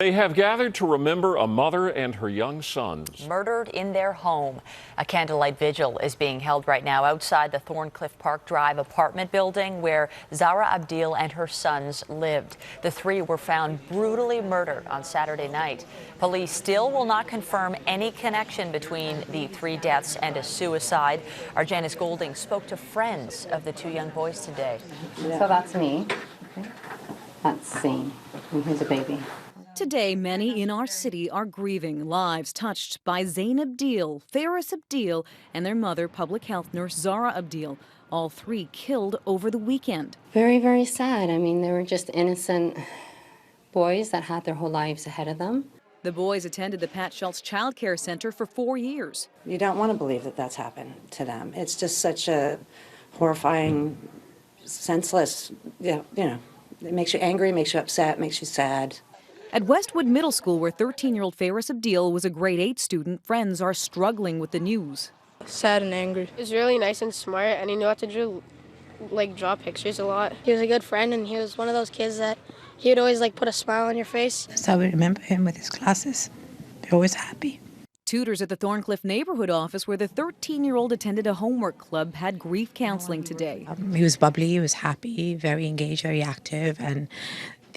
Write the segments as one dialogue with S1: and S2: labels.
S1: They have gathered to remember a mother and her young sons.
S2: Murdered in their home. A candlelight vigil is being held right now outside the Thorncliffe Park Drive apartment building where Zahra Abdil and her sons lived. The three were found brutally murdered on Saturday night. Police still will not confirm any connection between the three deaths and a suicide. Our Janice Golding spoke to friends of the two young boys today.
S3: So that's me. Okay. That's Zane. And here's a baby.
S4: Today, many in our city are grieving lives touched by Zane Abdil, Faris Abdil, and their mother, public health nurse Zahra Abdil, all three killed over the weekend.
S3: Very, very sad. I mean, they were just innocent boys that had their whole lives ahead of them.
S4: The boys attended the Pat Schultz Child Care Center for 4 years.
S5: You don't want to believe that that's happened to them. It's just such a horrifying, senseless, you know, it makes you angry, makes you upset, makes you sad.
S4: At Westwood Middle School, where 13-year-old Faris Abdil was a grade 8 student, friends are struggling with the news.
S6: Sad and angry.
S7: He was really nice and smart, and he knew how to draw pictures a lot.
S6: He was a good friend, and he was one of those kids that he would always put a smile on your face.
S8: That's how we remember him with his classes. They're always happy.
S4: Tutors at the Thorncliffe neighborhood office where the 13-year-old attended a homework club had grief counseling today.
S8: He was bubbly, he was happy, very engaged, very active, and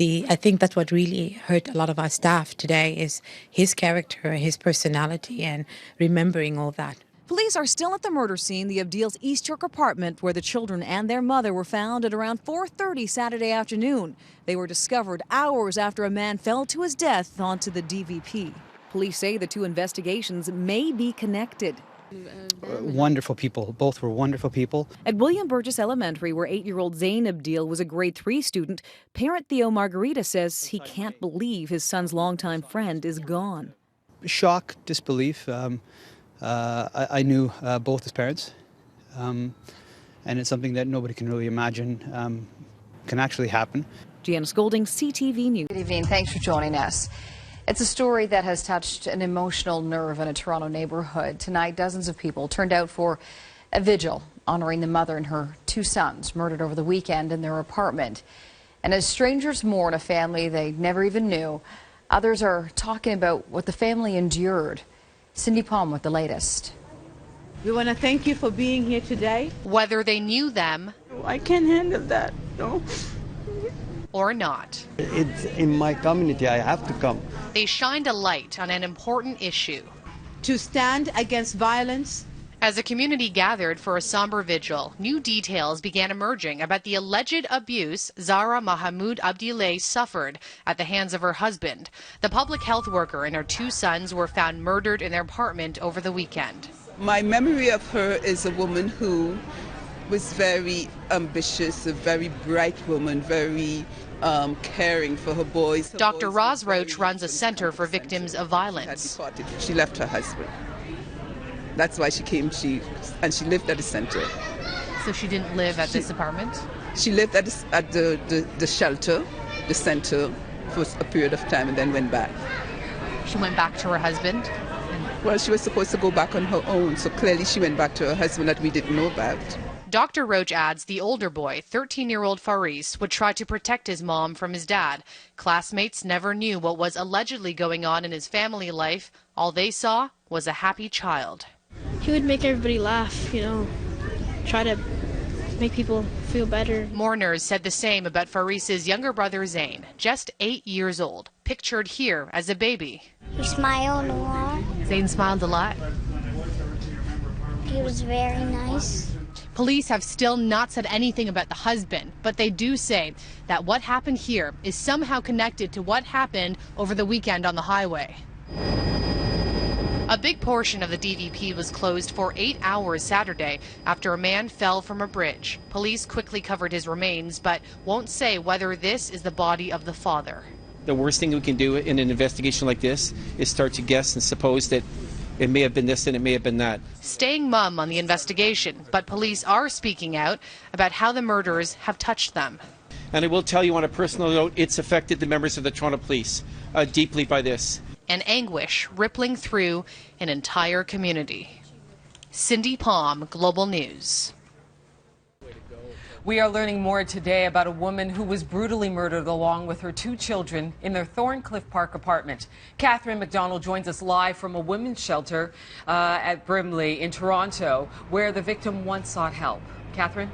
S8: I think that's what really hurt a lot of our staff today is his character, his personality, and remembering all that.
S4: Police are still at the murder scene, the Abdil's East York apartment, where the children and their mother were found at around 4:30 Saturday afternoon. They were discovered hours after a man fell to his death onto the DVP. Police say the two investigations may be connected.
S9: Wonderful people. Both were wonderful people.
S4: At William Burgess Elementary, where 8-year-old Zane Abdil was a grade 3 student, parent Theo Margarita says he can't believe his son's longtime friend is gone.
S9: Shock, disbelief. I knew both his parents, and it's something that nobody can really imagine can actually happen.
S4: Janice Golding, CTV News.
S10: Good evening. Thanks for joining us. It's a story that has touched an emotional nerve in a Toronto neighborhood. Tonight, dozens of people turned out for a vigil honoring the mother and her two sons murdered over the weekend in their apartment. And as strangers mourn a family they never even knew, others are talking about what the family endured. Cindy Palm with the latest.
S11: We want to thank you for being here today.
S12: Whether they knew them,
S11: I can't handle that, no.
S12: Or not.
S13: It's in my community, I have to come.
S12: They shined a light on an important issue.
S11: To stand against violence.
S12: As the community gathered for a somber vigil, new details began emerging about the alleged abuse Zahra Mahmoud Abdillah suffered at the hands of her husband. The public health worker and her two sons were found murdered in their apartment over the weekend.
S14: My memory of her is a woman who was very ambitious, a very bright woman, very caring for her boys.
S12: Dr. Roz Roach runs a center for victims of violence.
S14: She left her husband. That's why she came, and she lived at the center.
S12: So she didn't live at this apartment?
S14: She lived at the shelter, the center, for a period of time and then went back.
S12: She went back to her husband?
S14: Well, she was supposed to go back on her own, so clearly she went back to her husband that we didn't know about.
S12: Dr. Roach adds the older boy, 13-year-old Faris, would try to protect his mom from his dad. Classmates never knew what was allegedly going on in his family life. All they saw was a happy child.
S6: He would make everybody laugh, try to make people feel better.
S12: Mourners said the same about Faris's younger brother Zane, just 8 years old, pictured here as a baby.
S15: He smiled a lot.
S12: Zane smiled a lot.
S15: He was very nice.
S12: Police have still not said anything about the husband, but they do say that what happened here is somehow connected to what happened over the weekend on the highway. A big portion of the DVP was closed for 8 hours Saturday after a man fell from a bridge. Police quickly covered his remains, but won't say whether this is the body of the father.
S16: The worst thing we can do in an investigation like this is start to guess and suppose that it may have been this and it may have been that.
S12: Staying mum on the investigation, but police are speaking out about how the murders have touched them.
S16: And I will tell you on a personal note, it's affected the members of the Toronto Police deeply by this.
S12: And anguish rippling through an entire community. Cindy Palm, Global News.
S17: We are learning more today about a woman who was brutally murdered along with her 2 children in their Thorncliffe Park apartment. Catherine McDonald joins us live from a women's shelter at Brimley in Toronto, where the victim once sought help. Catherine?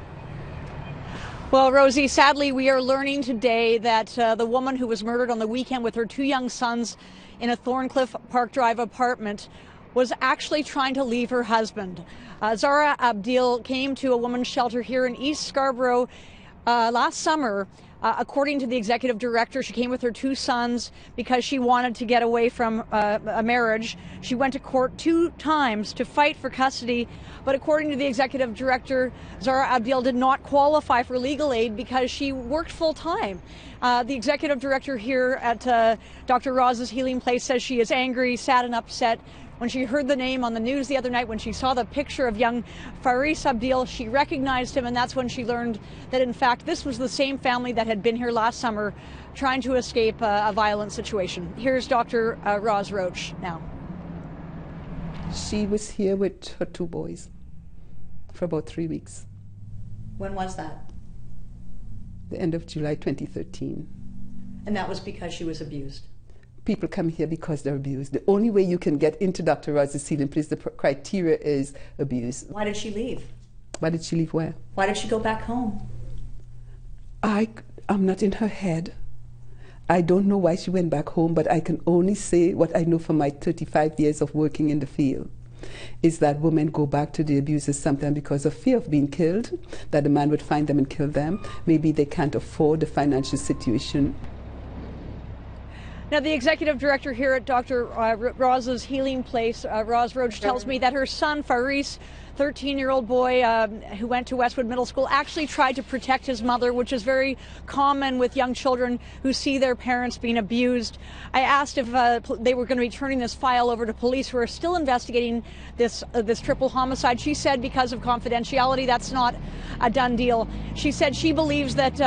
S18: Well, Rosie, sadly, we are learning today that the woman who was murdered on the weekend with her 2 young sons in a Thorncliffe Park Drive apartment was actually trying to leave her husband. Zara Abdil came to a women's shelter here in East Scarborough last summer. According to the executive director, she came with her 2 sons because she wanted to get away from a marriage. She went to court 2 times to fight for custody, but according to the executive director, Zara Abdil did not qualify for legal aid because she worked full time. The executive director here at Dr. Roz's Healing Place says she is angry, sad, and upset. When she heard the name on the news the other night, when she saw the picture of young Faris Abdil, she recognized him, and that's when she learned that, in fact, this was the same family that had been here last summer trying to escape a violent situation. Here's Dr. Roz Roach now.
S14: She was here with her 2 boys for about 3 weeks.
S18: When was that?
S14: The end of July 2013.
S18: And that was because she was abused.
S14: People come here because they're abused. The only way you can get into Dr. Roz's Healing Place, the criteria is abuse.
S18: Why did she leave?
S14: Why did she leave where?
S18: Why did she go back home?
S14: I'm not in her head. I don't know why she went back home, but I can only say what I know from my 35 years of working in the field, is that women go back to the abusers sometimes because of fear of being killed, that the man would find them and kill them. Maybe they can't afford the financial situation.
S18: Now, the executive director here at Dr. Roz's Healing Place, Roz Roach, tells me that her son, Faris, 13-year-old boy who went to Westwood Middle School, actually tried to protect his mother, which is very common with young children who see their parents being abused. I asked if they were going to be turning this file over to police who are still investigating this triple homicide. She said because of confidentiality, that's not a done deal. She said she believes that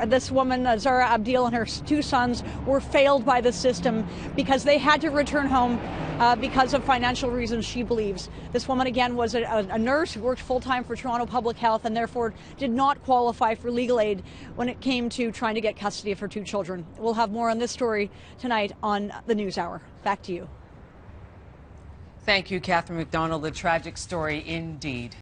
S18: this woman, Zara Abdil, and her 2 sons were failed by the system because they had to return home because of financial reasons, she believes. This woman, again, was a nurse who worked full-time for Toronto Public Health and therefore did not qualify for legal aid when it came to trying to get custody of her 2 children. We'll have more on this story tonight on the News Hour. Back to you.
S17: Thank you, Catherine McDonald. A tragic story indeed.